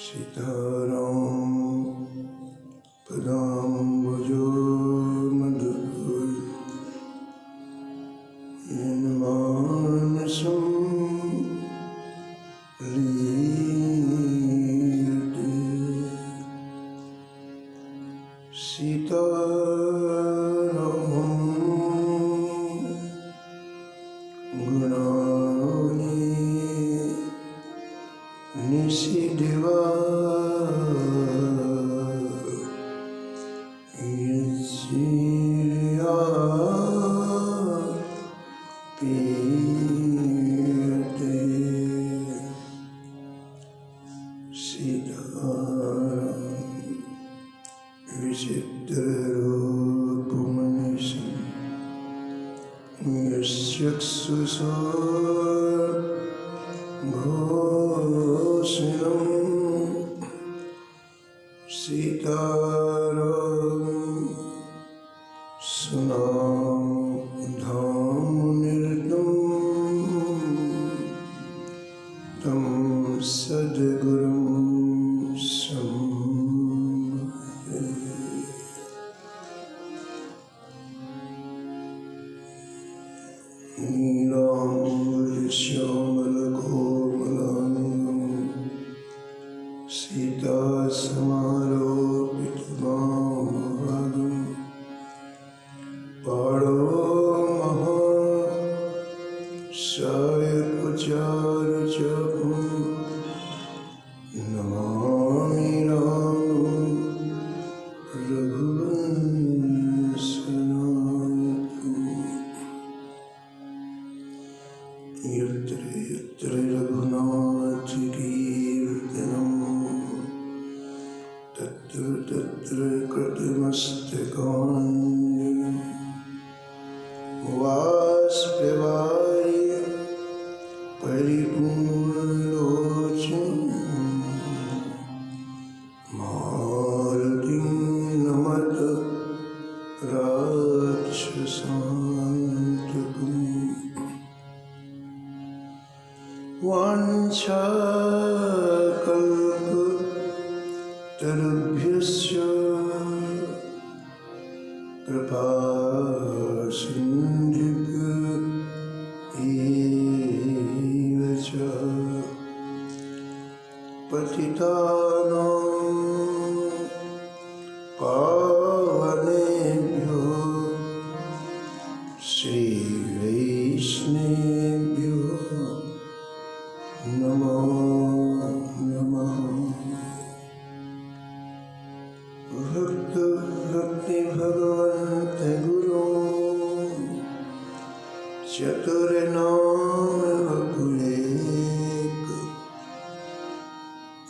सीताराम पदाम्बुजो मधुर येन मानसं लीयते। सीतारामं गुणानि निशिदिवा यज्जिया पीयते। सीताराम विचित्ररूपमनिशं यस्यक्षुषा घोषणं। सीताराम सुनामधामनिरतं तं सद्गुरुं संभजे। नीलाम्बरश्यामलकोमलाङ्गं सीतासमारोपितमामभागं पाणो महासायकचारुचकं नमामि रामं रघुवंशनाथम्। यत्र यत्र रघुनाथकीर्तनं तत्र तत्र कृतमस्तकाञ्जलिं बाष्पवारि परिपूर्णलोचनं मारुतिं नमत राक्षसान्तकम्। वाञ्छाकल्पतरुभ्यश्च कृपासिन्धुभ्यैव च पतितानां पावनेभ्यो श्रीवैष्णवेभ्यो नमो नमः। भक्त भक्ति भगवन्त गुरु चतुर्नाम बकुलेक।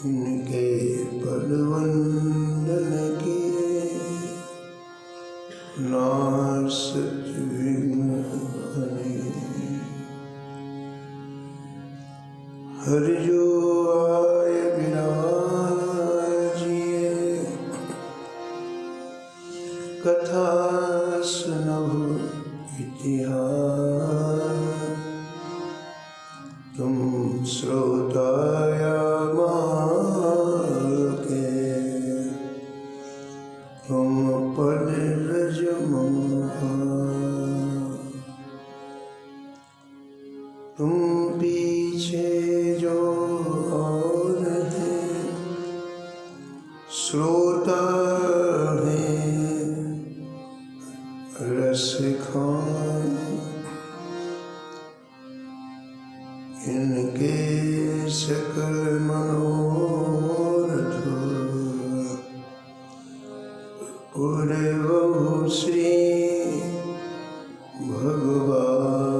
इनके पदवंदन किए नासत विघ्न हरे। हरि जो आय विराजिए कथा सुनहु इतिहास। तुम श्रोताया के तुम पद रज मोहा। तुम पीछे जो और हैं श्रोता हैं रस खान। इनके सकल मनोरथ पूरे बहु श्री भगवान।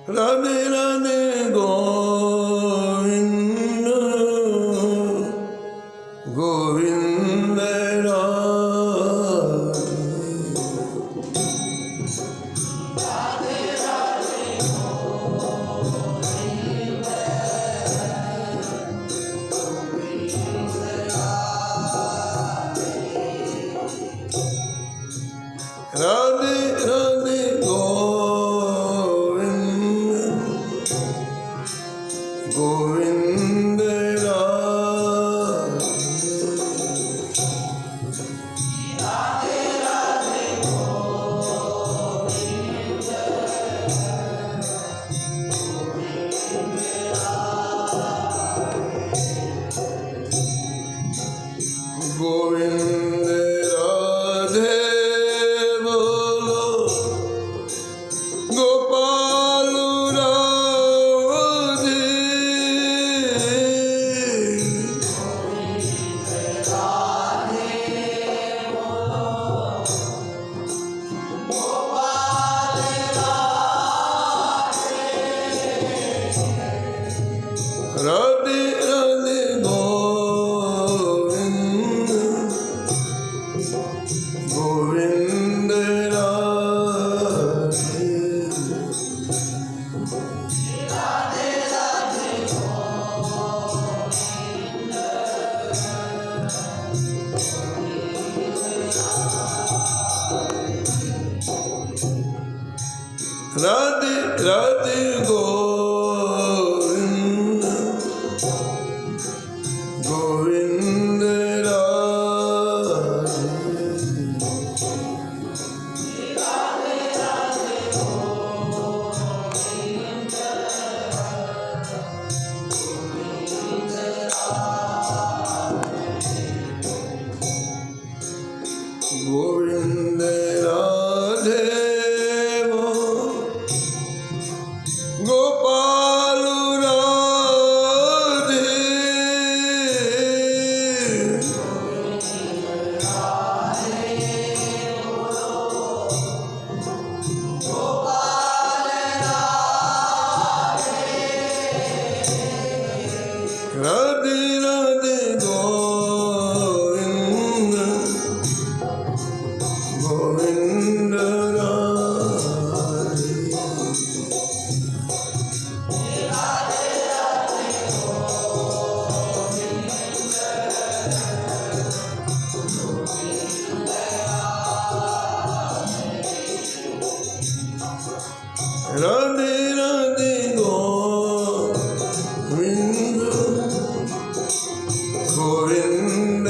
राधे राधे गोविंद गोविंद राधे राधे गोविंद गोविंद राधे गोविंद राधे गोपाल राधे राधे राधे गोविंद गोविंद राधे राधे राधे गोविंद गोविंद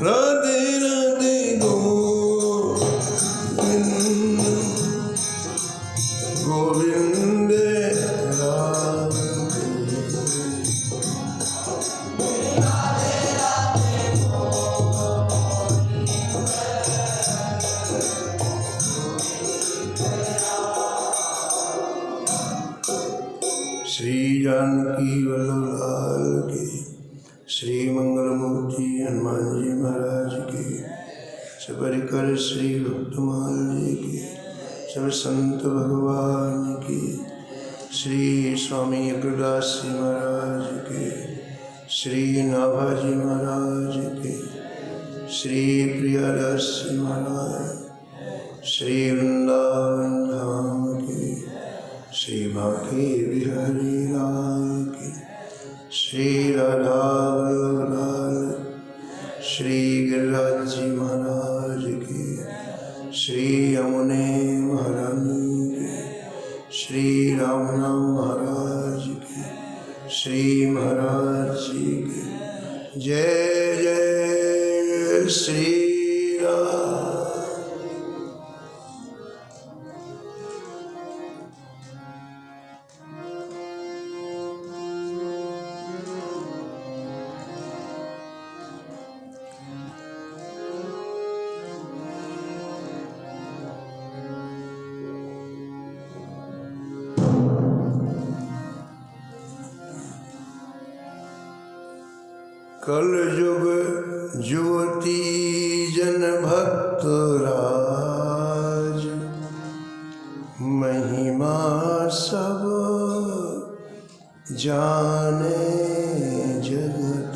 राधे राधे गोविंद गोविंद राधे श्री जानकी वल्लभ लाल की श्री मंगल मूर्ति हनुमान जी महाराज की सपरिकर श्री भक्तमाल जी की सब संत भगवान की श्री स्वामी अग्रदास जी महाराज के श्री नाभाजी महाराज के श्री प्रियादास जी महाराज श्री वृंदावन धाम के श्री बांके बिहारी लाल की श्री राधा वल्लभ लाल श्री गिरिराज जी महाराज की श्री यमुने महारानी की श्री रामनाम महाराज की श्री महाराज जी की जय जय श्री राम। कल युग ज्योति जन भक्त राज महिमा सब जाने जगत।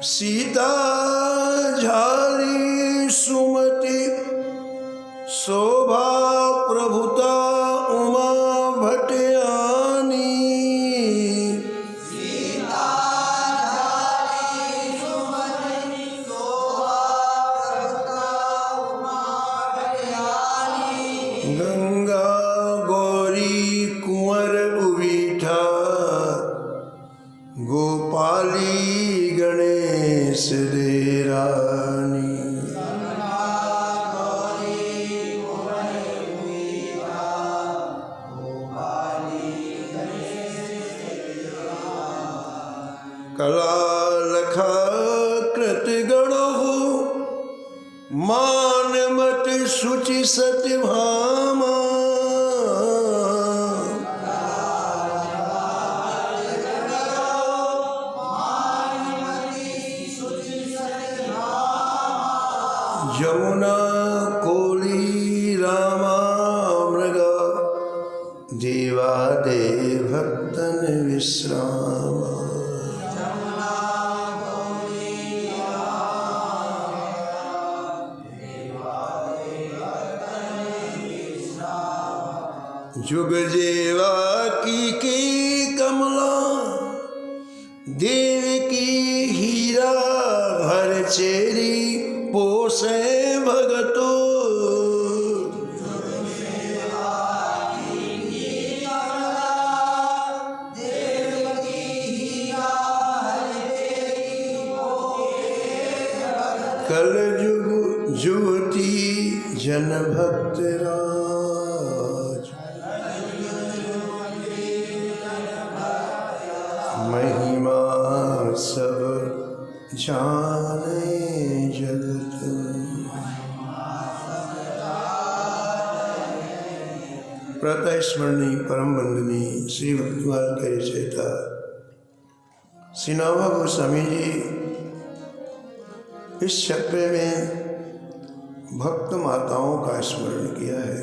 सीता झाली सुमति शोभा प्रभुता उमा भटयानी। सीता झाली सुमति शोभा प्रभुता उमा भटयानी। गंगा गौरी कुंवर उबीठा गोपाली गणेश दे रानी। कला लखा कृत गणो मान मत शुचि सत्य भामा। यमुना कोली रामा मृगा विश्राम। जुग जेवा की कमला, देव की हीरा भर चेरी पोसे भगतो। कल जुग ज्योति जन भक्त राज, महिमा सब जाने जगत। प्रातः स्मरणीय परम वंदनीय श्री भक्तिमाल के रचयिता श्री नवघोष गोस्वामी जी इस छप्पे में भक्त माताओं का स्मरण किया है।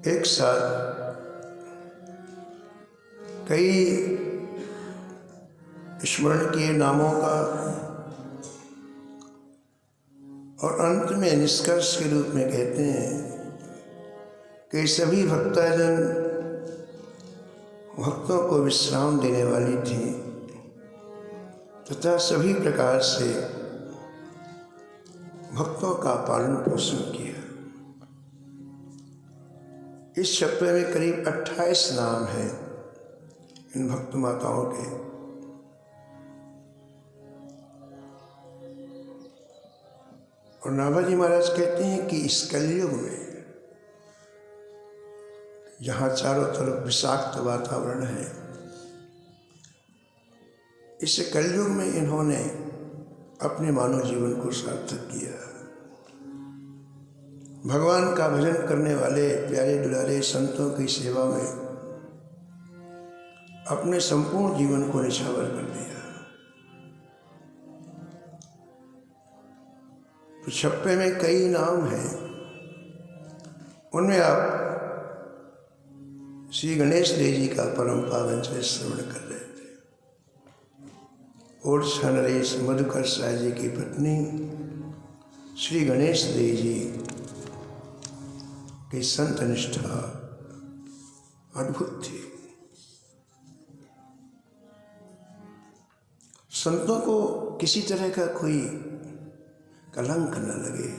एक साथ कई स्मरण किए नामों का और अंत में निष्कर्ष के रूप में कहते हैं कि सभी भक्तजन भक्तों को विश्राम देने वाली थी तथा सभी प्रकार से भक्तों का पालन पोषण किया। इस छप्पे में करीब 28 नाम हैं इन भक्त माताओं के। और नाभाजी महाराज कहते हैं कि इस कलयुग में जहाँ चारों तरफ विषाक्त वातावरण है, इस कलयुग में इन्होंने अपने मानव जीवन को सार्थक किया। भगवान का भजन करने वाले प्यारे दुलारे संतों की सेवा में अपने संपूर्ण जीवन को निछावर कर दिया। तो छप्पे में कई नाम हैं, उनमें आप श्री गणेश देव जी का परम पावन से श्रवण कर रहे थे। ओरछा नरेश मधुकर साय जी की पत्नी श्री गणेश देव जी की संत निष्ठा अद्भुत थी। संतों को किसी तरह का कोई कलंक न लगे,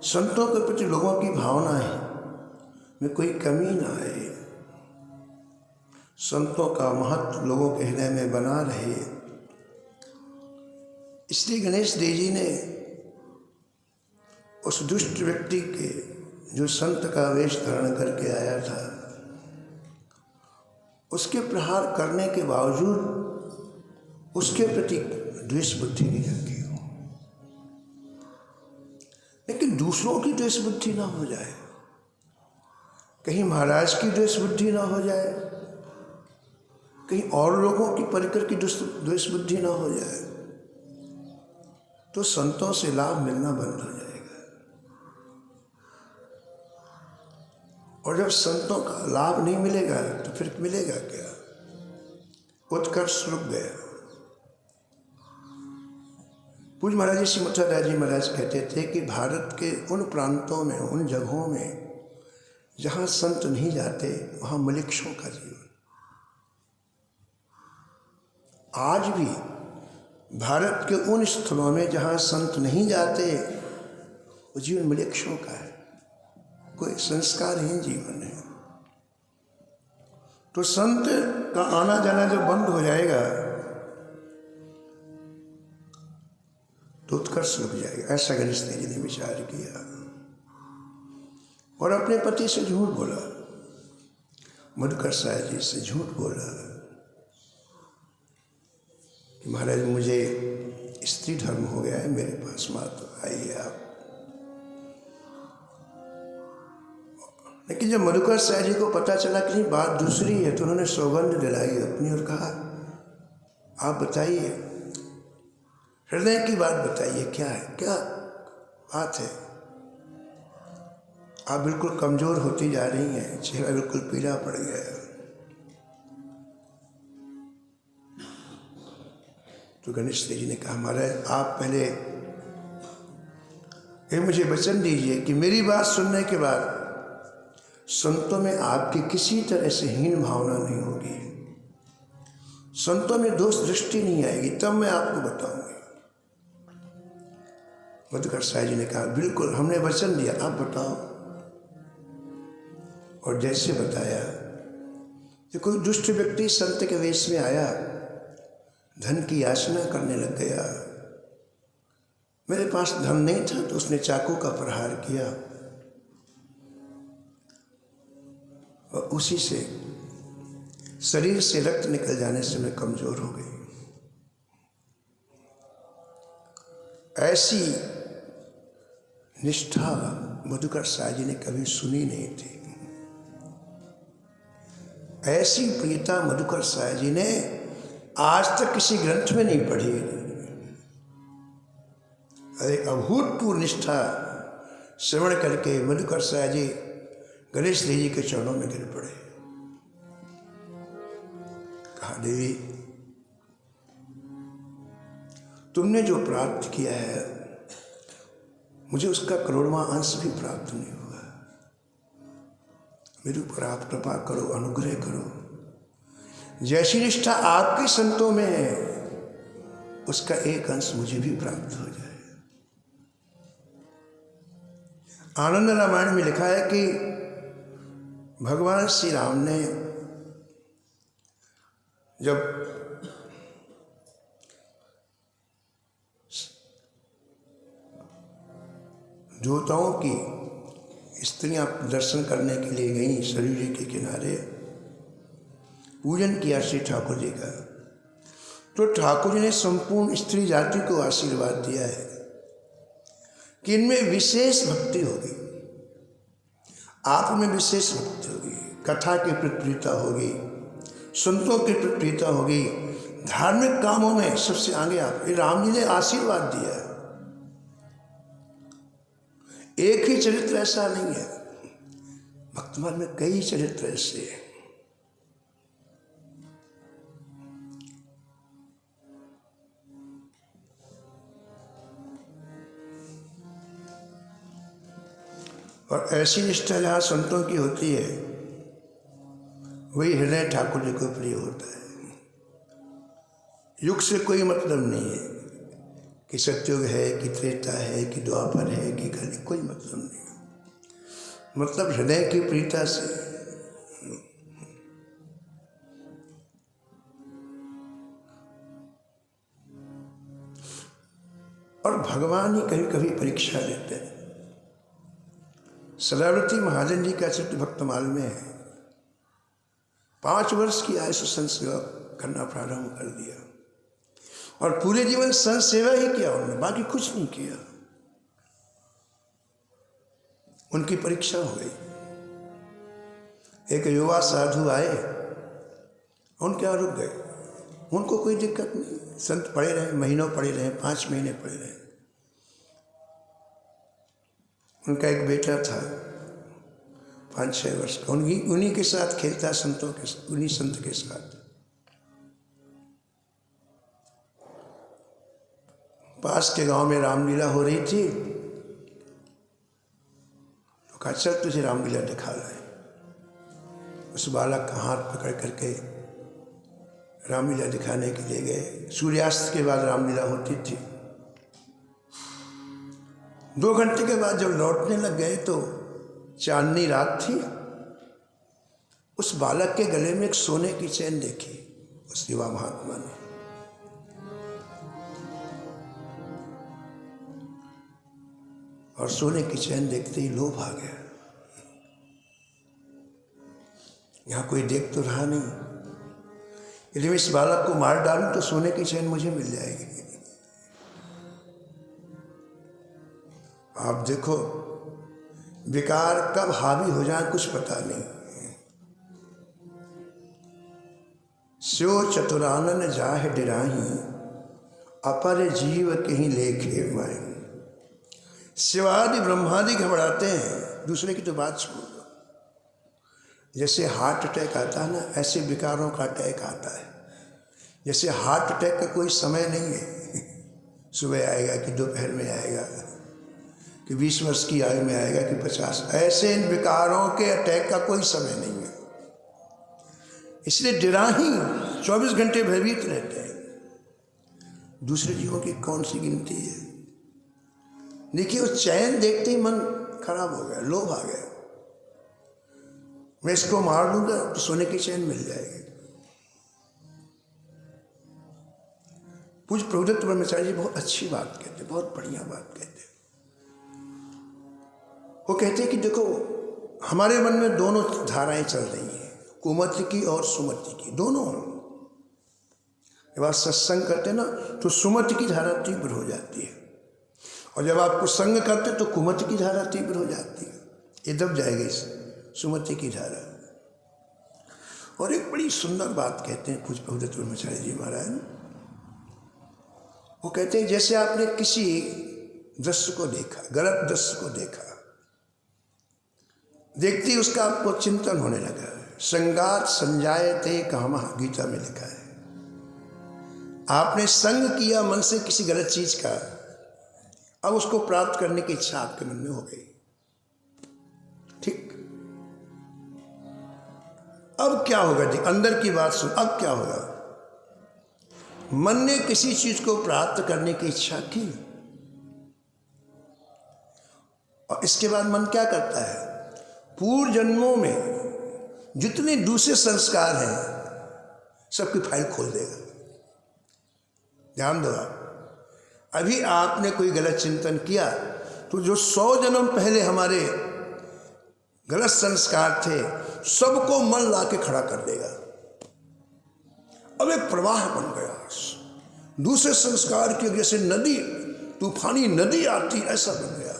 संतों के प्रति लोगों की भावनाएं में कोई कमी न आए, संतों का महत्व लोगों के हृदय में बना रहे, इसलिए गणेश देव जी ने उस दुष्ट व्यक्ति के जो संत का वेश धारण करके आया था, उसके प्रहार करने के बावजूद उसके प्रति द्वेष बुद्धि नहीं रखी हो। लेकिन दूसरों की द्वेष बुद्धि ना हो जाए, कहीं महाराज की द्वेष बुद्धि ना हो जाए, कहीं और लोगों की परिकर की द्वेष बुद्धि ना हो जाए, तो संतों से लाभ मिलना बंद हो जाएगा। और जब संतों का लाभ नहीं मिलेगा तो फिर मिलेगा क्या? उत्कर्ष रुक गया। पूज्य महाराज जी श्री मथुरा जी महाराज कहते थे कि भारत के उन प्रांतों में, उन जगहों में जहाँ संत नहीं जाते, वहाँ मलिक्षों का जीवन। आज भी भारत के उन स्थलों में जहाँ संत नहीं जाते, वो जीवन मलिक्षों का है, कोई संस्कारहीन जीवन है। तो संत का आना जाना जब बंद हो जाएगा तो उत्कर्ष रुक जाएगा। ऐसा गणेश देव जी ने विचार किया और अपने पति से झूठ बोला, मधुकर साय जी से झूठ बोला कि महाराज मुझे स्त्री धर्म हो गया है, मेरे पास माता आइए आप। लेकिन जब मधुकर साय जी को पता चला कि बात दूसरी है, तो उन्होंने सौगंध दिलाई अपनी और कहा आप बताइए, हृदय की बात बताइए, क्या है, क्या बात है। आप बिल्कुल कमज़ोर होती जा रही हैं, चेहरा बिल्कुल पीला पड़ गया है। तो गणेश देव जी ने कहा, महाराज आप पहले ये मुझे वचन दीजिए कि मेरी बात सुनने के बाद संतों में आपकी किसी तरह से हीन भावना नहीं होगी, संतों में दोष दृष्टि नहीं आएगी, तब मैं आपको बताऊंगी। मधुकर साहब जी ने कहा, बिल्कुल हमने वचन दिया, आप बताओ। और जैसे बताया कि कोई दुष्ट व्यक्ति संत के वेश में आया, धन की याचना करने लग गया। मेरे पास धन नहीं था तो उसने चाकू का प्रहार किया और उसी से शरीर से रक्त निकल जाने से मैं कमजोर हो गई। ऐसी निष्ठा मधुकर साहब जी ने कभी सुनी नहीं थी। ऐसी प्रियता मधुकर साहब जी ने आज तक किसी ग्रंथ में नहीं पढ़ी। एक अभूतपूर्व निष्ठा श्रवण करके मधुकर साहब जी गणेश देव जी के चरणों में गिर पड़े। कहा, देवी तुमने जो प्राप्त किया है मुझे उसका करोड़वां अंश भी प्राप्त नहीं हुआ। मेरे ऊपर आप कृपा करो, अनुग्रह करो। जैसी निष्ठा आपके संतों में है उसका एक अंश मुझे भी प्राप्त हो जाए। आनंद रामायण में लिखा है कि भगवान श्री राम ने जब देवताओं की स्त्रियां दर्शन करने के लिए गईं सरयू जी के किनारे, पूजन किया श्री ठाकुर जी का, तो ठाकुर जी ने संपूर्ण स्त्री जाति को आशीर्वाद दिया है कि इनमें विशेष भक्ति होगी, आप में विशेष भक्ति होगी, कथा की प्रियता होगी, संतों की प्रियता होगी, धार्मिक कामों में सबसे आगे आप। ये राम जी ने आशीर्वाद दिया है। एक ही चरित्र ऐसा नहीं है, भक्तमाल में कई चरित्र ऐसे हैं। और ऐसी निष्ठा जहाँ संतों की होती है वही हृदय ठाकुर जी को प्रिय होता है। युग से कोई मतलब नहीं है कि सतयुग है कि त्रेता है कि द्वापर है कि कलि, कोई मतलब नहीं। मतलब हृदय की प्रियता से। और भगवान ही कभी कभी परीक्षा लेते हैं। सदावृति महाजन जी का चित्र भक्तमाल में है। 5 वर्ष की आयु से संत सेवा करना प्रारंभ कर दिया और पूरे जीवन संत सेवा ही किया उन्होंने, बाकी कुछ नहीं किया। उनकी परीक्षा हो गई। एक युवा साधु आए, उनके यहाँ रुक गए, उनको कोई दिक्कत नहीं, संत पढ़े रहे, महीनों पढ़े रहे, 5 महीने पढ़े रहे। उनका एक बेटा था 5-6 वर्ष का, उन्हीं के साथ खेलता, संतों के, उन्हीं संत के साथ। पास के गांव में रामलीला हो रही थी, तो कहा चल तुझे रामलीला दिखा लाए। उस बालक का हाथ पकड़ करके रामलीला दिखाने के लिए गए। सूर्यास्त के बाद रामलीला होती थी। 2 घंटे के बाद जब लौटने लग गए तो चांदनी रात थी। उस बालक के गले में एक सोने की चैन देखी उस युवा महात्मा ने। और सोने की चैन देखते ही लोभ आ गया। यहाँ कोई देख तो रहा नहीं, यदि मैं इस बालक को मार डालूं तो सोने की चैन मुझे मिल जाएगी। आप देखो विकार कब हावी हो जाए कुछ पता नहीं। स्यो चतुरानन जाहे डिराही, अपर जीव कहीं लेखे माए। शिवादि ब्रह्मादि घबराते हैं दूसरे की तो बात छोड़ दो। जैसे हार्ट अटैक आता है ना, ऐसे विकारों का अटैक आता है। जैसे हार्ट अटैक का कोई समय नहीं है, सुबह आएगा कि दोपहर में आएगा, कि 20 वर्ष की आयु में आएगा कि 50, ऐसे इन विकारों के अटैक का कोई समय नहीं है। इसलिए डरा ही 24 घंटे भयभीत रहते हैं। दूसरे जीवों की कौन सी गिनती है। देखिए, वो चैन देखते ही मन खराब हो गया, लोभ आ गया। मैं इसको मार दूंगा तो सोने की चैन मिल जाएगी। पूज्य प्रभुदत्त ब्रह्मचारी जी बहुत अच्छी बात कहते, बहुत बढ़िया बात कहते। वो कहते हैं कि देखो, हमारे मन में दोनों धाराएं चल रही हैं, कुमति की और सुमति की, दोनों। जब आप सत्संग करते ना तो सुमति की धारा तीव्र हो जाती है, और जब आपको संग करते तो कुमति की धारा तीव्र हो जाती है। ये दब जाएगी सुमति की धारा। और एक बड़ी सुंदर बात कहते हैं पूज्य प्रभुदत्त ब्रह्मचारी जी महाराज। वो कहते हैं जैसे आपने किसी दृश्य को देखा, गलत दृश्य को देखा, देखते ही उसका आपको चिंतन होने लगा। संगात संजायते कामः, गीता में लिखा है। आपने संग किया मन से किसी गलत चीज का, अब उसको प्राप्त करने की इच्छा आपके मन में हो गई। ठीक, अब क्या होगा जी, अंदर की बात सुन। अब क्या होगा, मन ने किसी चीज को प्राप्त करने की इच्छा की, और इसके बाद मन क्या करता है, पूर्व जन्मों में जितने दूसरे संस्कार हैं सबकी फाइल खोल देगा। ध्यान दो, अभी आपने कोई गलत चिंतन किया तो जो 100 जन्म पहले हमारे गलत संस्कार थे सबको मन ला के खड़ा कर देगा। अब एक प्रवाह बन गया, दूसरे संस्कार की वजह से नदी, तूफानी नदी आती, ऐसा बन गया।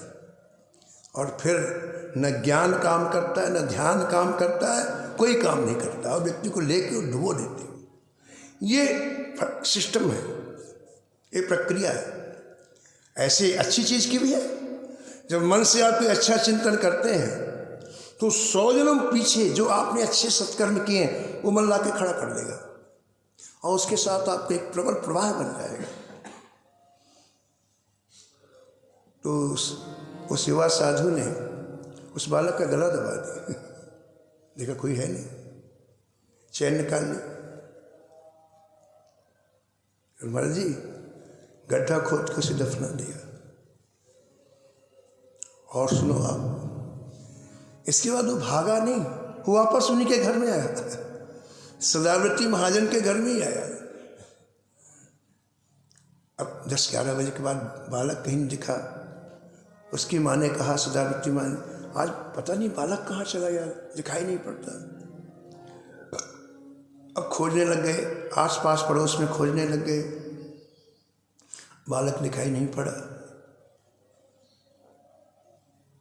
और फिर न ज्ञान काम करता है, न ध्यान काम करता है, कोई काम नहीं करता, और व्यक्ति को लेके डुबो देते। ये सिस्टम है, ये प्रक्रिया है। ऐसे अच्छी चीज की भी है। जब मन से आप कोई अच्छा चिंतन करते हैं तो 100 जन्म पीछे जो आपने अच्छे सत्कर्म किए हैं वो मन ला के खड़ा कर देगा, और उसके साथ आपका एक प्रबल प्रवाह बन जाएगा। तो उस युवा साधु ने उस बालक का गला दबा दिया। देखा कोई है नहीं, चैन निकाल ली। महाराज जी गड्ढा खोद के उसे दफना दिया। और सुनो आप, इसके बाद वो भागा नहीं, वो वापस उन्हीं के घर में आया, सदावर्ती महाजन के घर में ही आया। अब 10-11 बजे के बाद बालक कहीं नहीं दिखा। उसकी माँ ने कहा, सदावर्ती माँ, आज पता नहीं बालक कहाँ चला गया, दिखाई नहीं पड़ता। अब खोजने लग गए, आसपास पड़ोस में खोजने लग गए, बालक दिखाई नहीं पड़ा।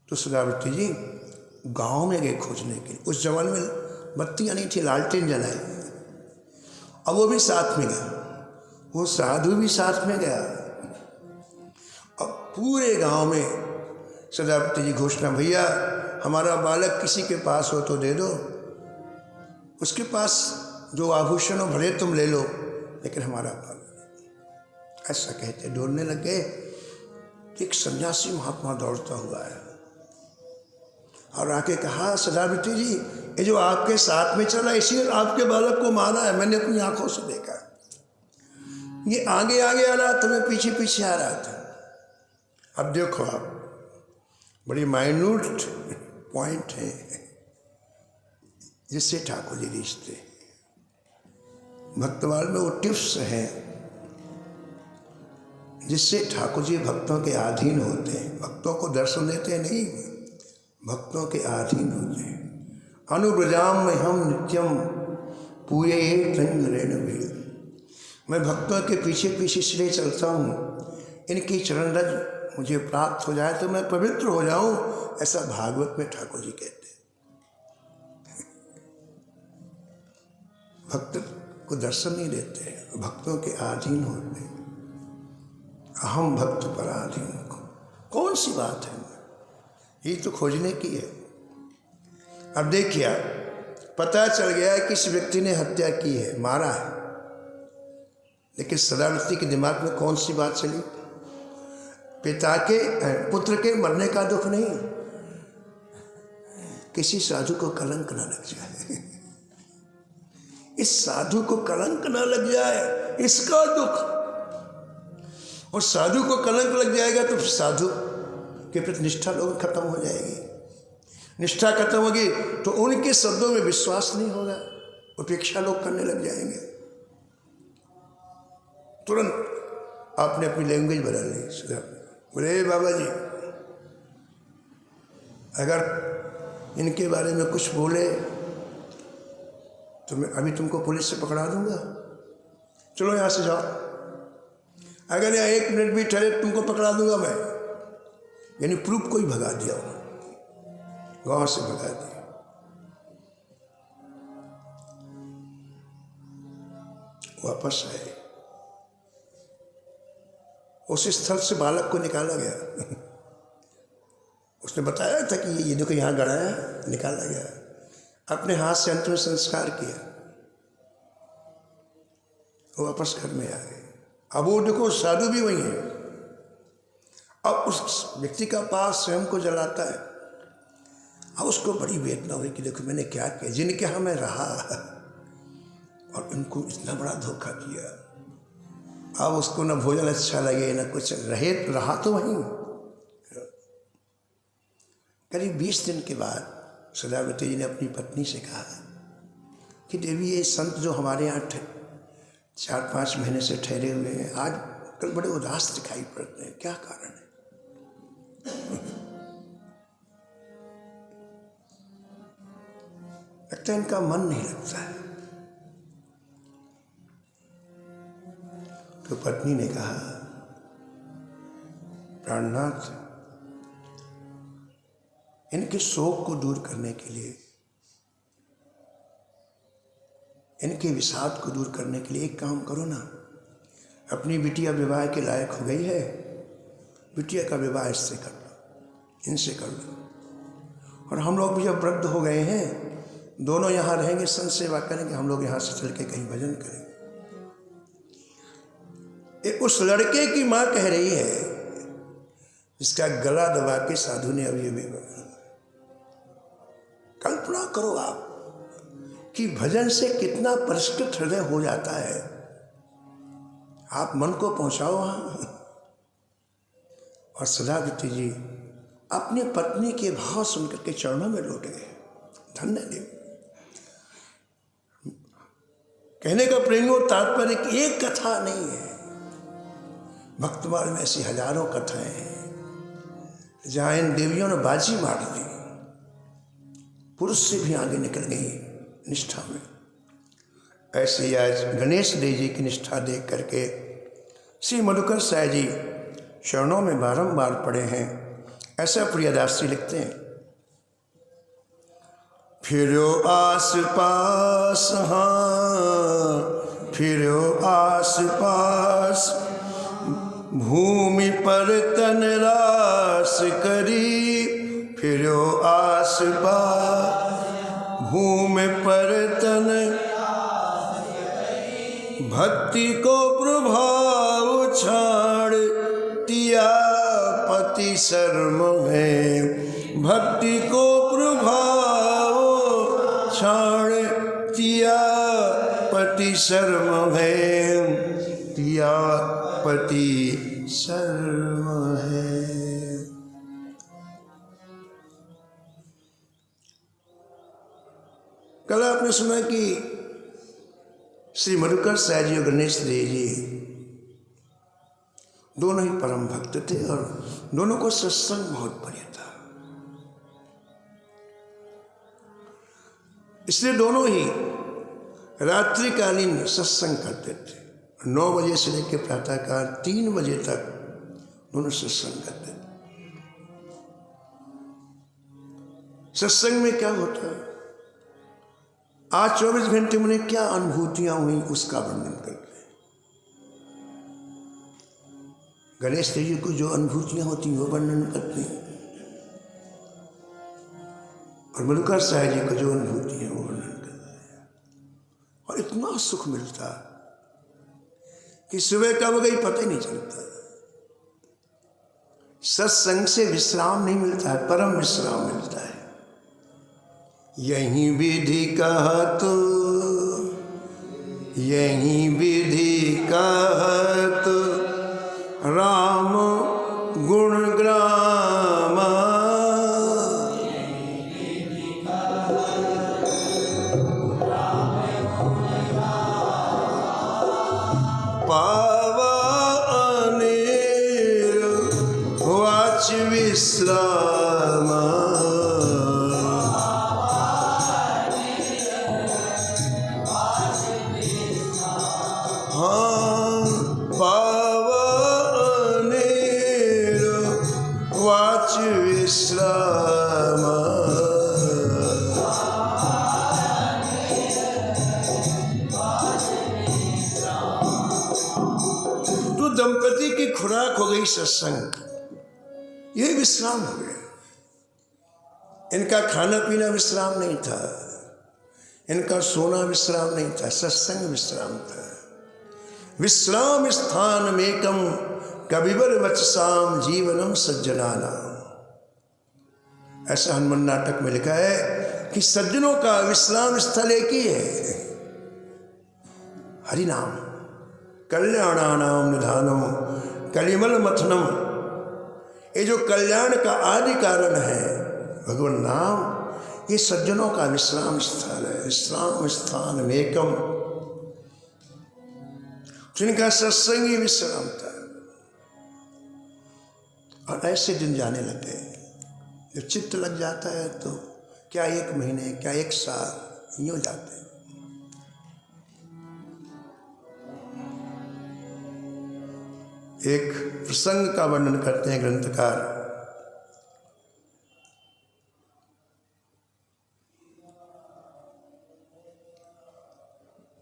तो सदावर्ती जी गांव में गए खोजने के लिए। उस जमाने में बत्तियां नहीं थी, लालटेन जलाए। अब वो भी साथ में गया, वो साधु भी साथ में गया। अब पूरे गांव में सदावर्ती जी घोषणा, भैया हमारा बालक किसी के पास हो तो दे दो, उसके पास जो आभूषण हो भले तुम ले लो, लेकिन हमारा बालक। ऐसा कहते डोलने लग गए। एक सन्यासी महात्मा दौड़ता हुआ है और आके कहा, सदावर्ती जी ये जो आपके साथ में चला इसी आपके बालक को मारा है, मैंने अपनी आंखों से देखा। ये आगे आगे आ रहा था, मैं पीछे पीछे आ रहा था। अब देखो आप, बड़ी माइन्यूट पॉइंट है जिससे ठाकुर जी रिश्ते भक्तवाल में वो टिप्स हैं जिससे ठाकुर जी भक्तों के अधीन होते हैं। भक्तों को दर्शन देते नहीं, भक्तों के अधीन होते हैं। अनुव्रजाम में हम नित्यम पूये रेण भी, मैं भक्तों के पीछे पीछे इसलिए चलता हूँ, इनकी चरण रज मुझे प्राप्त हो जाए तो मैं पवित्र हो जाऊं, ऐसा भागवत में ठाकुर जी कहते हैं। भक्त को दर्शन नहीं देते, भक्तों के अधीन होते हैं। अहम भक्त पराधीन, कौन सी बात है। ये तो खोजने की है। अब देखिए, पता चल गया कि इस व्यक्ति ने हत्या की है, मारा है, लेकिन सदावृत्ति के दिमाग में कौन सी बात चली? पुत्र के मरने का दुख नहीं, किसी साधु को कलंक ना लग जाए, इस साधु को कलंक ना लग जाए, इसका दुख। और साधु को कलंक लग जाएगा तो साधु के प्रति निष्ठा लोग खत्म हो जाएगी। निष्ठा खत्म होगी तो उनके शब्दों में विश्वास नहीं होगा, उपेक्षा लोग करने लग जाएंगे। तुरंत आपने अपनी लैंग्वेज बदल ली। बोले बाबा जी, अगर इनके बारे में कुछ बोले तो मैं अभी तुमको पुलिस से पकड़ा दूंगा, चलो यहाँ से जाओ। अगर यहाँ 1 मिनट भी ठहरे तुमको पकड़ा दूंगा मैं। यानी प्रूफ को ही भगा दिया, गांव से भगा दिया। वापस आए, उस स्थल से बालक को निकाला गया। उसने बताया था कि ये देखो यहाँ गड़ा है, निकाला गया। अपने हाथ से अंतिम संस्कार किया, वो वापस घर में आ गए। अब वो देखो साधु भी वही है। अब उस व्यक्ति का पास स्वयं को जलाता है। अब उसको बड़ी वेदना हुई कि देखो मैंने क्या किया, जिनके यहाँ मैं रहा और उनको इतना बड़ा धोखा दिया। अब उसको न भोजन अच्छा लगे न कुछ, रहा तो वहीं। करीब 20 दिन के बाद सदावती जी ने अपनी पत्नी से कहा कि देवी, ये संत जो हमारे यहाँ 4-5 महीने से ठहरे हुए हैं, आज कल बड़े उदास दिखाई पड़ते हैं, क्या कारण है? लगता है इनका मन नहीं लगता है। तो पत्नी ने कहा, प्राणनाथ, इनके शोक को दूर करने के लिए, इनके विषाद को दूर करने के लिए एक काम करो ना, अपनी बिटिया विवाह के लायक हो गई है, बिटिया का विवाह इससे कर लो, इनसे कर लो। और हम लोग भी जब वृद्ध हो गए हैं, दोनों यहाँ रहेंगे, संत सेवा करेंगे, हम लोग यहाँ से चल के कहीं भजन करेंगे। उस लड़के की माँ कह रही है, जिसका गला दबा के साधु ने अभी अभी। कल्पना करो आप कि भजन से कितना परिष्कृत हृदय हो जाता है। आप मन को पहुंचाओ वहां। और सदावती जी अपनी पत्नी के भाव सुनकर के चरणों में लौट गए। धन्य देव। कहने का प्रेम और तात्पर्य एक कथा नहीं है, भक्तमाल में ऐसी हजारों कथाएं हैं जहां इन देवियों ने बाजी मार दी, पुरुष से भी आगे निकल गई निष्ठा में। ऐसे ही आज गणेश देव जी की निष्ठा देख करके श्री मधुकर साय जी शरणों में बारंबार पड़े हैं। ऐसा प्रियदास जी लिखते हैं, फिरो आस पास, हाँ फिरो आस पास, भूमि पर तन रास करी। फिरो आस पास, भूमि पर तन, भक्ति को प्रभाव छाड़ तिया पति शर्म है। भक्ति को प्रभाव छाड़ तिया पति शर्म है, तिया पति शर्म है। कल आपने सुना कि श्री मधुकर साय जी और गणेश देव जी दोनों ही परम भक्त थे और दोनों को सत्संग बहुत प्रिय था। इसलिए दोनों ही रात्रिकालीन सत्संग करते थे। 9 बजे से लेकर प्रातःकाल 3 बजे तक दोनों सत्संग करते थे। सत्संग में क्या होता है, आज 24 घंटे में उन्हें क्या अनुभूतियां हुई उसका वर्णन करते हैं। गणेश देव जी को जो अनुभूतियां होती हैं वो वर्णन करते हैं। और मधुकर साहब जी को जो अनुभूति है वो वर्णन कर रहे हैं। और इतना सुख मिलता कि सुबह कब गई पता ही नहीं चलता। सत्संग से विश्राम नहीं मिलता है, परम विश्राम मिलता है। यही विधि कहत, यही विधि कहत राम गुण ग्राम, पावा अनेर वाच विश्राम, हाँ पावा अनेर वाच विश्राम। तो दंपति की खुराक हो गई सत्संग, यही विश्राम हो गया। इनका खाना पीना विश्राम नहीं था, इनका सोना विश्राम नहीं था, सत्संग विश्राम था। विश्राम स्थान मेकम कविवर वचसाम जीवनम सज्जनानाम, ऐसा हनुमान नाटक में लिखा है कि सज्जनों का विश्राम स्थल एक ही है, हरि नाम। कल्याणानाम निधानम कलिमल मथनम, ये जो कल्याण का आदि कारण है भगवान नाम, ये सज्जनों का विश्राम स्थल है। विश्राम स्थान मेकम, जिनका सत्संग ही विश्राम था। और ऐसे दिन जाने लगे, जब चित्त लग जाता है तो क्या 1 महीने, क्या 1 साल यूं जाते हैं। एक प्रसंग का वर्णन करते हैं ग्रंथकार।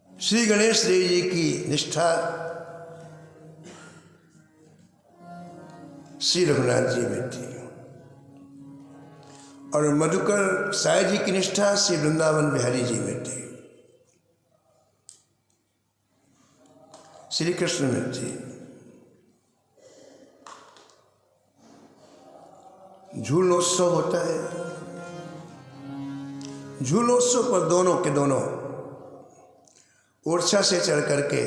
श्री गणेश देव जी की निष्ठा श्री रघुनाथ जी में थी, और मधुकर साय जी की निष्ठा श्री वृंदावन बिहारी जी में थी, श्री कृष्ण में थी। झूलोत्सव होता है, झूलोत्सव पर दोनों के दोनों ओरछा से चढ़ करके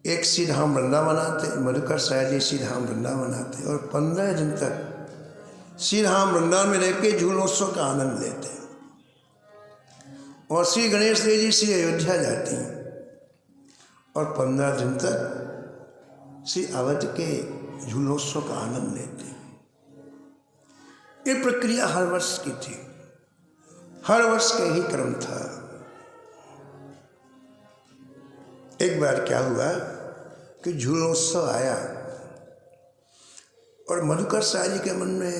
एक सीधाम वृंदावन आते, मधुकर साय जी सीधाम वृंदावन आते, और 15 दिन तक सीधाम वृंदावन में रह के झूलोत्सव का आनंद लेते। और श्री गणेश देव जी श्री अयोध्या जाती हैं और 15 दिन तक श्री अवध के झूलोत्सव का आनंद लेते। ये प्रक्रिया हर वर्ष की थी, हर वर्ष का ही क्रम था। एक बार क्या हुआ कि झूलोत्सव आया और मधुकर साय जी के मन में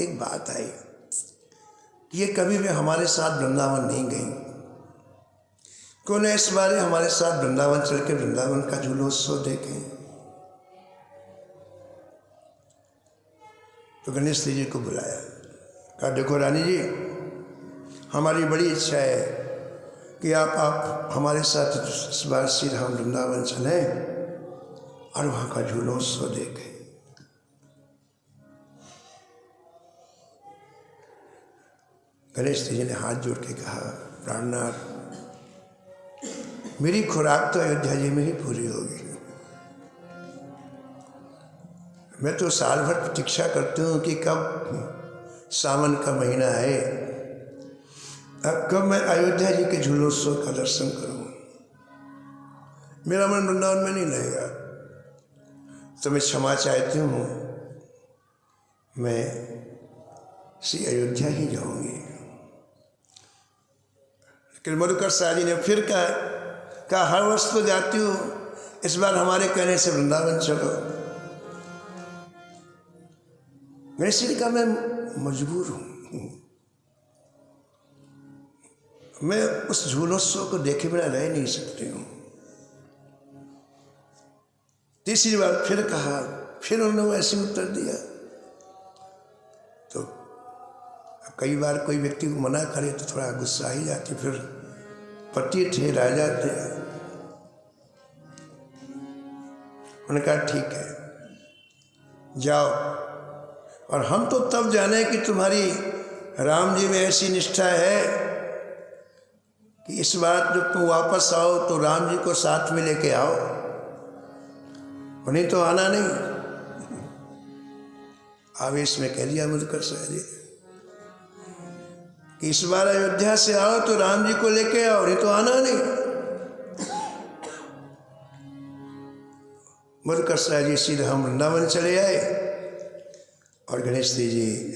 एक बात आई कि ये कभी भी हमारे साथ वृंदावन नहीं गई, क्यों न इस बार हमारे साथ वृंदावन चल के वृंदावन का झूलोत्सव देखें। तो गणेश जी को बुलाया, कहा देखो रानी जी, हमारी बड़ी इच्छा है कि आप हमारे साथ इस बार श्री राम वृंदावन चलें और वहाँ का झूलोत्सव देखें। गणेश जी ने हाथ जोड़ के कहा, प्राणनाथ, मेरी खुराक तो अयोध्या जी में ही पूरी होगी। मैं तो साल भर प्रतीक्षा करती हूँ कि कब सावन का महीना आए, अब कब मैं अयोध्या जी के झूलोत्सव का दर्शन करूँ। मेरा मन वृंदावन में नहीं लगेगा, तो मैं क्षमा चाहती हूँ, मैं श्री अयोध्या ही जाऊँगी। लेकिन मधुकर साय जी ने फिर कहा हर वर्ष तो जाती हूँ, इस बार हमारे कहने से वृंदावन चलो। मैं इसलिए कहा मैं मजबूर हूँ, मैं उस झूलोत्सव को देखे बिना रह नहीं सकती हूँ। तीसरी बार फिर कहा, फिर उन्होंने वो ऐसे उत्तर दिया। तो कई बार कोई व्यक्ति को मना करे तो थोड़ा गुस्सा ही जाती, फिर पति थे राजा थे, उन्होंने कहा ठीक है जाओ, और हम तो तब जाने कि तुम्हारी राम जी में ऐसी निष्ठा है कि इस बार जब तुम वापस आओ तो राम जी को साथ में लेके आओ, उन्हें तो आना नहीं। आवेश में कह दिया मधुकर जी कि इस बार अयोध्या से आओ तो राम जी को लेके आओ, उन्हें तो आना नहीं। मधुकर जी सीधे हम वृंदावन चले आए और गणेश जी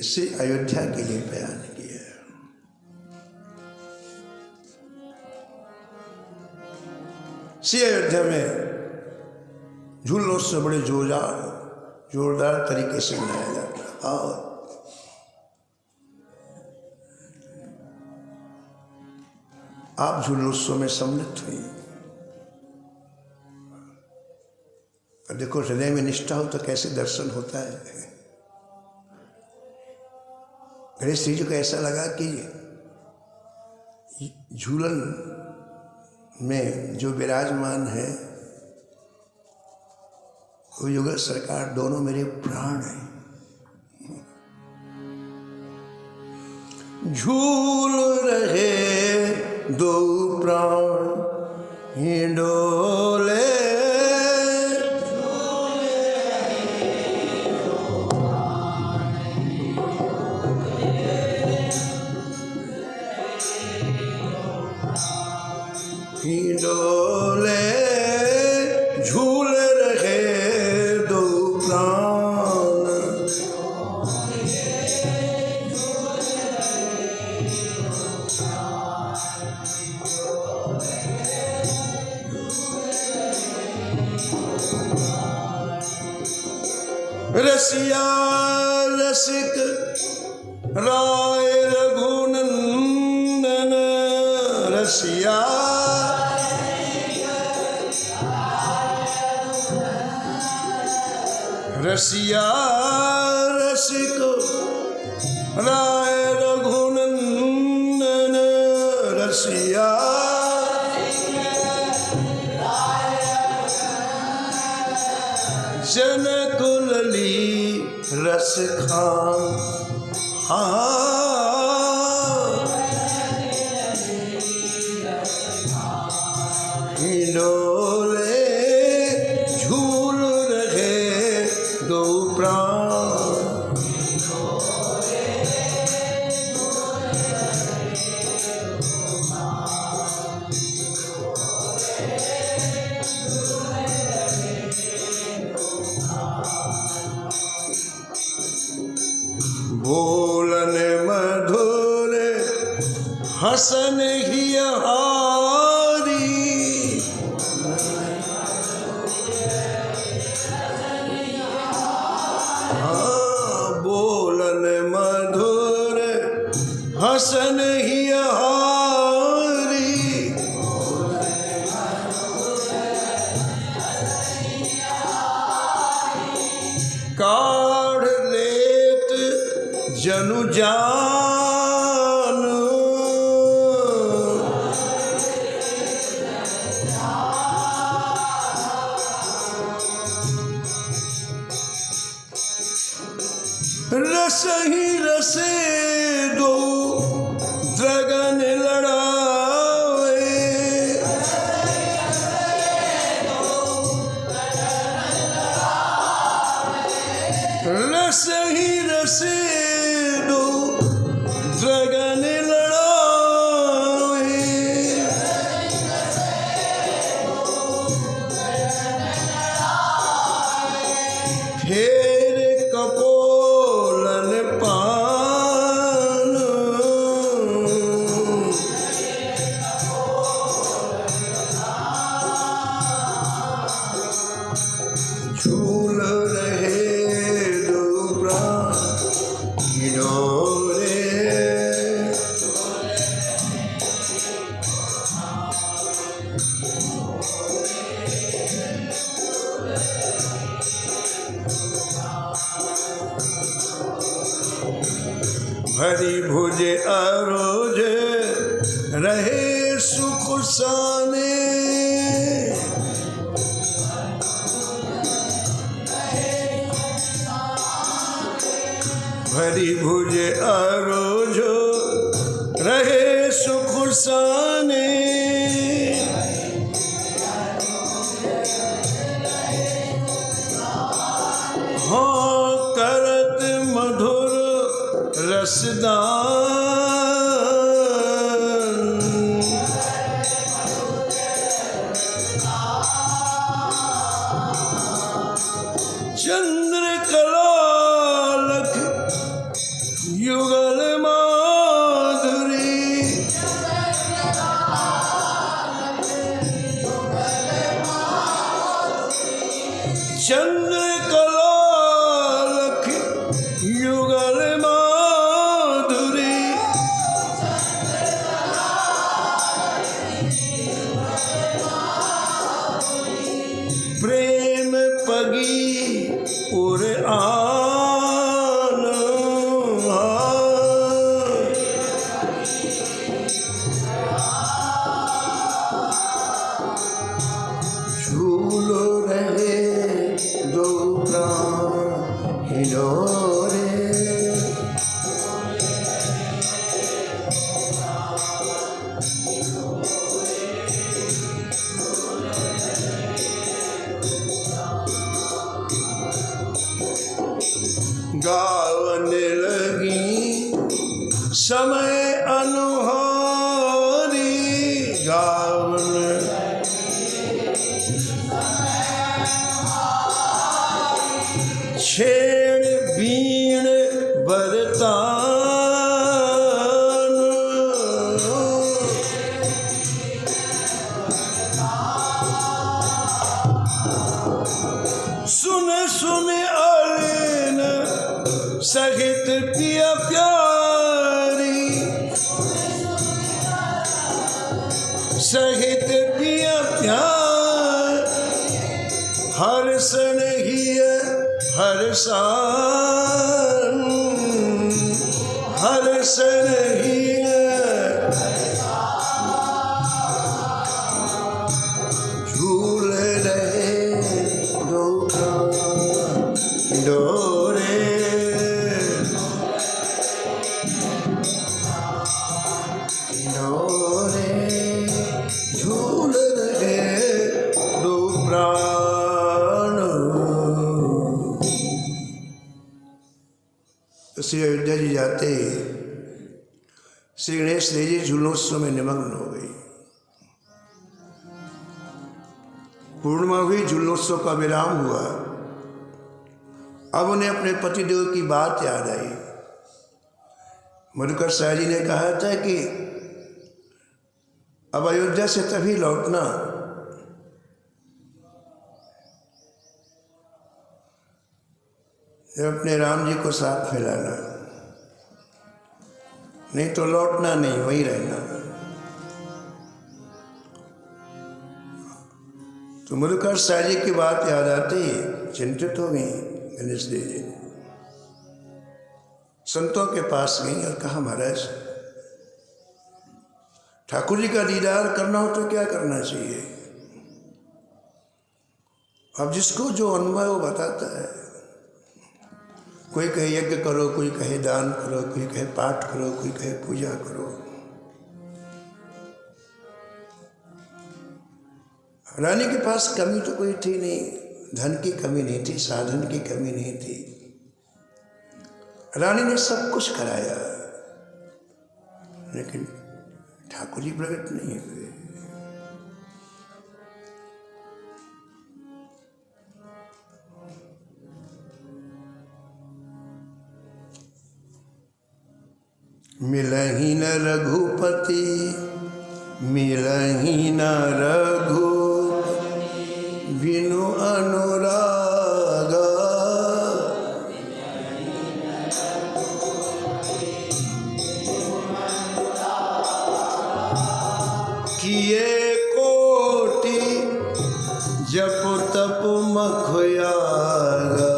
से अयोध्या के लिए बयान किया। श्री अयोध्या में झूलोत्सव बड़े जोरदार तरीके से मनाया जाता है। और आप झूलोत्सव में सम्मिलित हुई, और देखो हृदय में निष्ठा हो तो कैसे दर्शन होता है। गणेश जी को ऐसा लगा कि झूलन में जो विराजमान है वो युगल सरकार दोनों मेरे प्राण हैं। झूल रहे दो प्राण ही डोले, डोले झूल रहे दो प्राण, रसिया रसिक राय रघुनंदन, रसिया रसिया रसिक राय रघुनंदन, रसिया जनक लली रस खान, डोले झूल रहे दो प्राण, बोलन मधुर हसन हियारी, बोलन मधुर हसन हियारी, काढ़ लेत जनु जान, रस ही रसे दो द्रगन लड़ावे, रस ही रसे दो द्रगन लड़ावे, फिर कपोलन पान, भरी भुज अरोज रहे सुख साने, भरी भुज अरोज रहे सुख साने, हाँ करत मधुर रसदान, चंद्र कलालख युगल माधुरी, चंद्र कलालख युगल माधुरी, प्रेम पगी उर आन, झूलो रहे दो प्राण हिलोरे, गावन लगी समय अनुहारी, गावन छेड़ बीण बरतान, सुन सुन अलेन सहित पिया प्यारी, सहित पिया प्यार, हर्षण ही हर्षान, हर्षण ही झूल रहे दो डोरे, डोरे झूल रहे दो प्राण। तो श्री अयोध्या जी जाते श्री गणेश देव जी झूलोत्सव में निमग्न हो गई। पूर्णिमा हुई, झूलोत्सव का विराम हुआ। अब उन्हें अपने पतिदेव की बात याद आई। मधुकर शाह जी ने कहा था कि अब अयोध्या से तभी लौटना जब अपने राम जी को साथ में लाना, नहीं तो लौटना नहीं, वहीं रहना। तो मधुकर शाह जी की बात याद आती चिंतित हो गई गणेश देव जी। संतों के पास गई और कहा, महाराज ठाकुर जी का दीदार करना हो तो क्या करना चाहिए? अब जिसको जो अनुभव वो बताता है। कोई कहे यज्ञ करो, कोई कहे दान करो, कोई कहे पाठ करो, कोई कहे पूजा करो। रानी के पास कमी तो कोई थी नहीं, धन की कमी नहीं थी, साधन की कमी नहीं थी। रानी ने सब कुछ कराया, लेकिन ठाकुर जी प्रकट नहीं हुए। मिलहि न रघुपति, मिलहि न रघु बिनु अनुराग, किए कोटि जप तप मखयागा,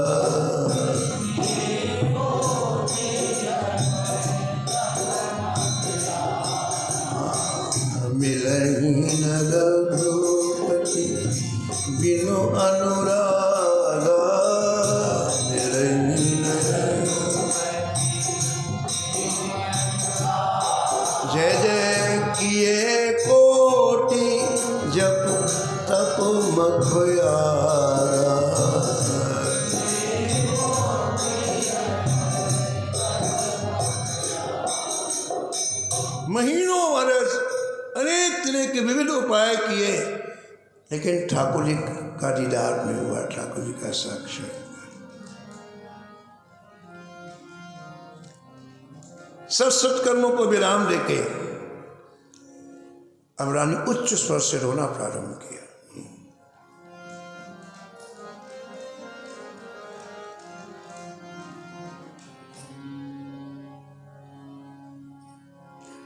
मिलही न रघुपति बिनु अनुरागा, मिलही न जय जय किए कोटि जप तप मखयारा, महीनों वर्ष अनेक तरह के विविध उपाय किए, लेकिन ठाकुर जी का दीदार नहीं हुआ, ठाकुर जी का साक्षात। सब सत्कर्मों को विराम देके अब रानी उच्च स्वर से रोना प्रारंभ किया।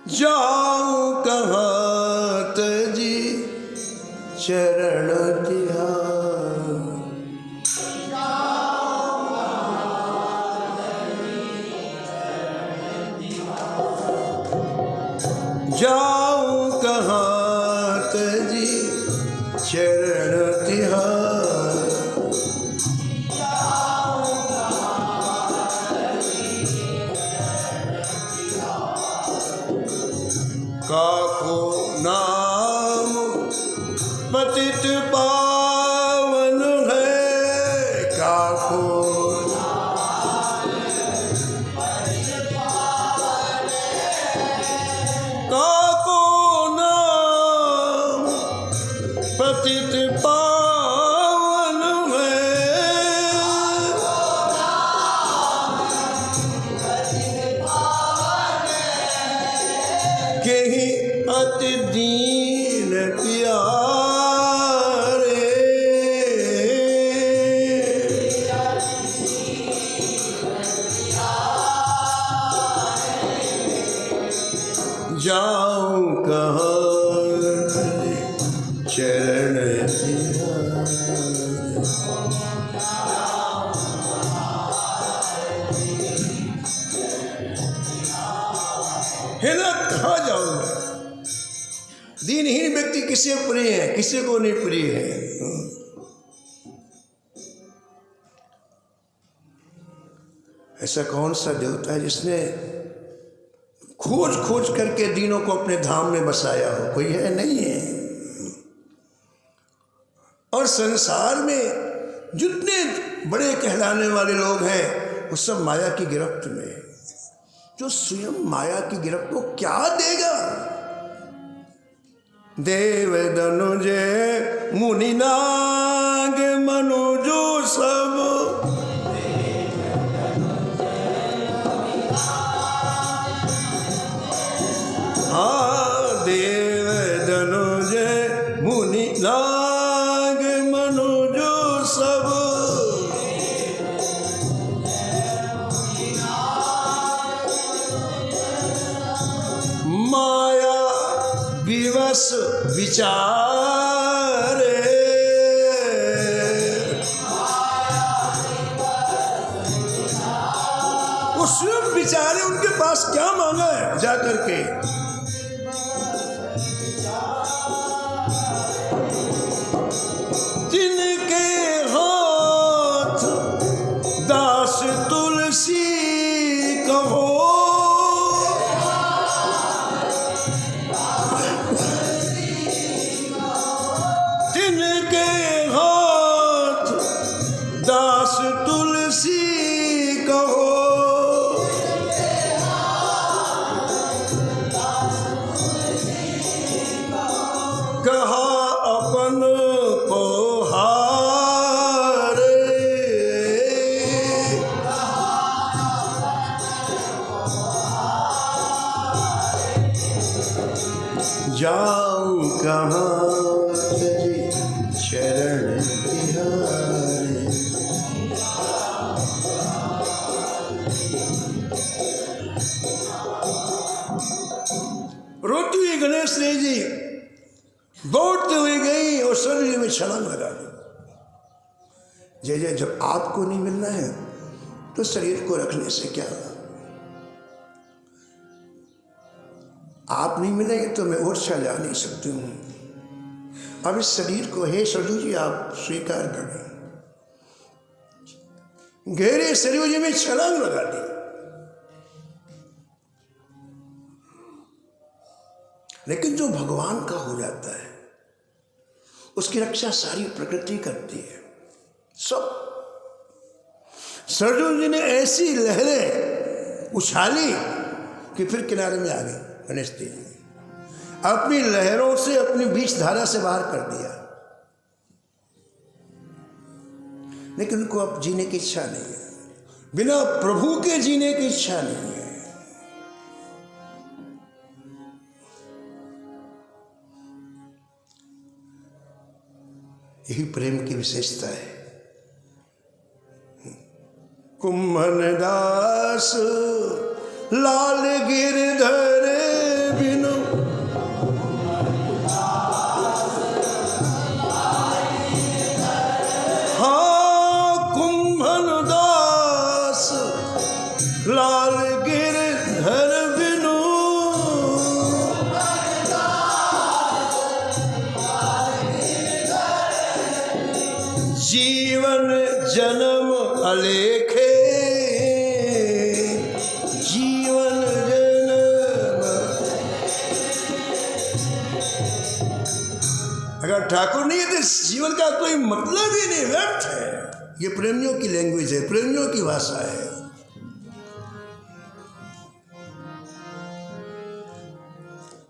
जाऊं कहाँ तजी चरण तिहार, जाऊं कहाँ तजी चरण तिहार, काको नाम पतित पावन है, काको काको नाम पतित पावन है, केहि अति दीन प्यारे, जाऊं कहाँ चरण तिहारे, हे ना कहाँ जाऊंगा। दीनहीन व्यक्ति किसे प्रिय है, किसी को नहीं प्रिय है। ऐसा कौन सा देवता है जिसने खोज खोज करके दीनों को अपने धाम में बसाया हो? कोई है? नहीं है। और संसार में जितने बड़े कहलाने वाले लोग हैं वो सब माया की गिरफ्त में। जो स्वयं माया की गिरफ्त, वो क्या देगा? देव दनुज मुनि नाग मनुजो सब, हाँ देव दनुज मुनि नाग मनुजो सब, माया विवश विचारे, वो स्वयं विचारे उनके पास क्या मांगा है जाकर के। जिनके हाथ दास तुलसी कहो, जिनके हाथ दास तुलसी कहो, कहा अपन को हारे, जाऊं कहाँ तेरी शरण तिहारे, रोती हुई गणेश जी दौड़ते हुए गई और शरीर में छलांग लगा दी। जय जय, जब आपको नहीं मिलना है तो शरीर को रखने से क्या? आप नहीं मिलेंगे तो मैं और जा नहीं सकती हूँ। अब इस शरीर को हे सरजू जी आप स्वीकार करें। गहरे सरजू जी में छलांग लगा दी। लेकिन जो भगवान का हो जाता है उसकी रक्षा सारी प्रकृति करती है। सब सरजू जी ने ऐसी लहरें उछाली कि फिर किनारे में आ गए। गणेश जी ने अपनी लहरों से अपनी बीच धारा से बाहर कर दिया, लेकिन उनको अब जीने की इच्छा नहीं है। बिना प्रभु के जीने की इच्छा नहीं है। यही प्रेम की विशेषता है। कुम्भन दास लाल गिरधर बिनु हाँ कुम्भन दास लाल गिरधर बिनु जीवन जन्म अलेखे जीवन जन्म। अगर ठाकुर नहीं है तो जीवन का कोई मतलब ही नहीं, व्यर्थ है। ये प्रेमियों की लैंग्वेज है, प्रेमियों की भाषा है।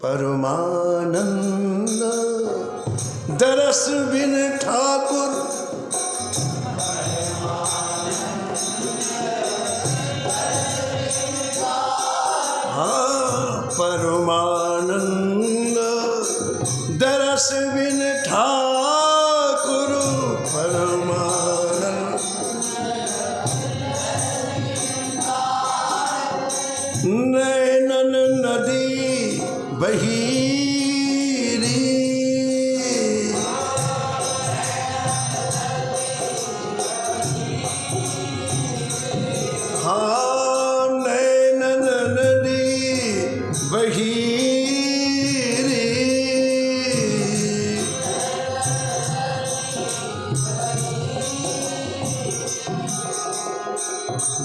परमानंद दरस बिन ठाकुर परमानंद दरस बिन ठाकुर परमानंद नैनन नदी बहीरी हाँ नैनन नदी बहीरी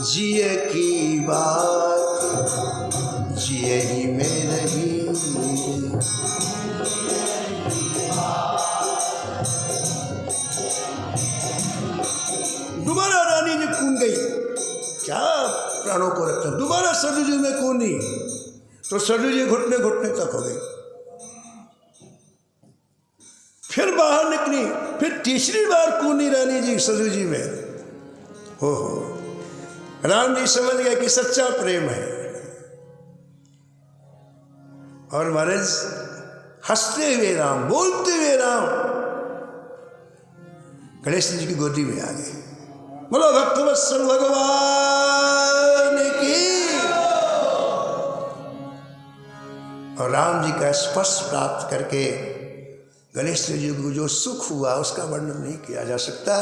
जिए की बात जिए ही में रही। दोबारा रानी जी कूद गई, क्या प्राणों को रखता। दोबारा सरजू जी में कूदी तो सरजू जी घुटने घुटने तक हो गई। फिर बाहर निकली, फिर तीसरी बार कूदी रानी जी सरजू जी में। हो राम जी समझ गए कि सच्चा प्रेम है। और महाराज हंसते हुए राम, बोलते हुए राम गणेश जी की गोदी में आ गए। बोलो भक्तवत्सल भगवान की। और राम जी का स्पर्श प्राप्त करके गणेश जी को जो सुख हुआ उसका वर्णन नहीं किया जा सकता।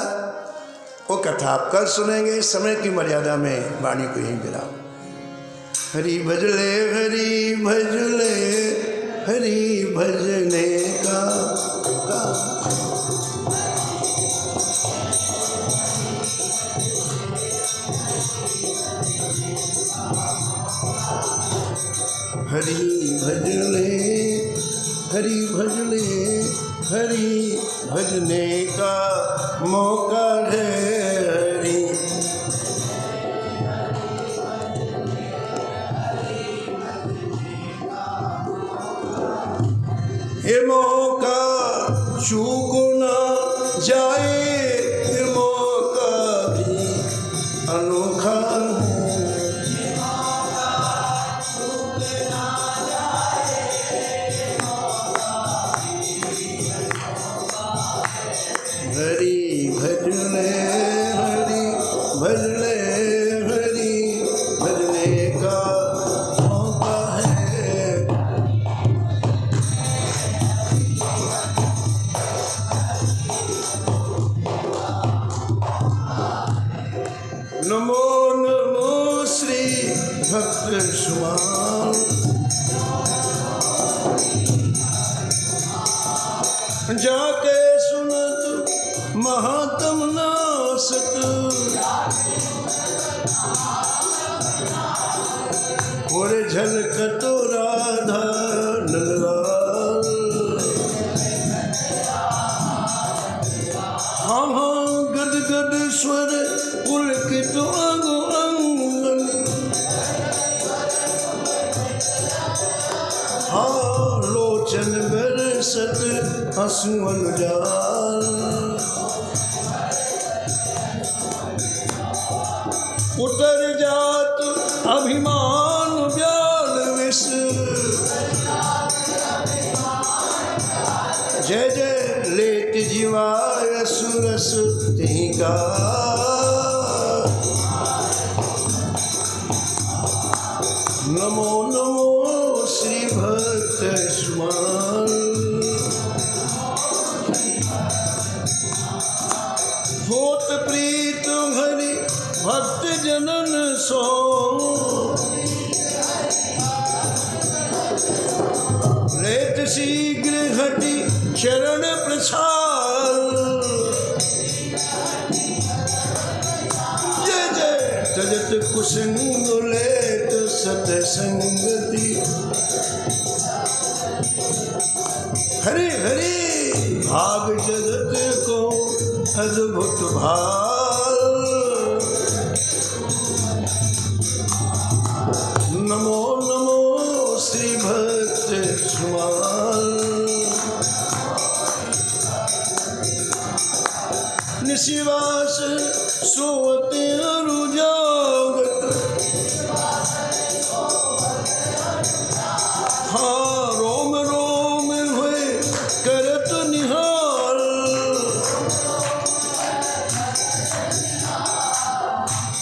वो कथा आप कल सुनेंगे। समय की मर्यादा में वाणी को यहीं विराम। हरि भजले हरि भजले हरि भजने का हरि भजले हरि भजले हरि भजने का मौका है। हरि ये मौका चूक ना जाए, ये मौका भी अनोखा है। हरि भजले हरि भजले हरि भजने का मौका है। नमो नमो श्री भक्त सुमान जाके सुनत महात्म नासत, और झलकत राधा नंदलाल। हम गद गद स्वर पुलकित अंग अंगन, हाँ लोचन बरसत हंसुअन जाल। उतर जात अभिमान व्याल विष, जय जय लेत जीवाय सुरस तिहि का। नमो नमो श्री भक्त सुमान, होत प्रीत भरी भक्त जनन सो। लेत शीघ्र घटी चरण प्रसार, जय जय तजत कुसुम लेत सतसंगति। हरि हरि भाग जगत को अद्भुत भाल। नमो नमो श्री भक्त सुमाल। निशिवास सोवत अरुजागत, हाँ रोम रोम हुए करत निहाल।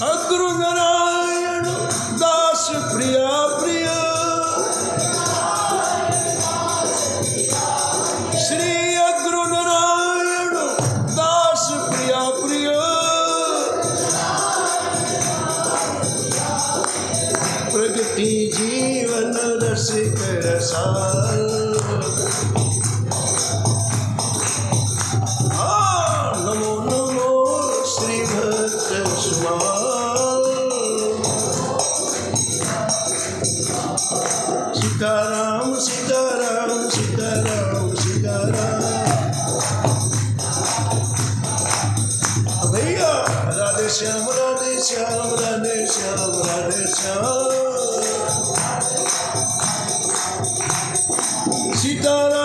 अग्रु नारायण दास प्रिया प्रिय, श्री अग्रु नारायण दास प्रिया प्रिय। प्रगति जीवन रसिक रसाल, नमो नमो श्री भक्त सुमाल। सीताराम सीताराम सीताराम सीताराम। भैया राधे श्याम राधे श्याम राधे श्याम राधे श्याम। सीताराम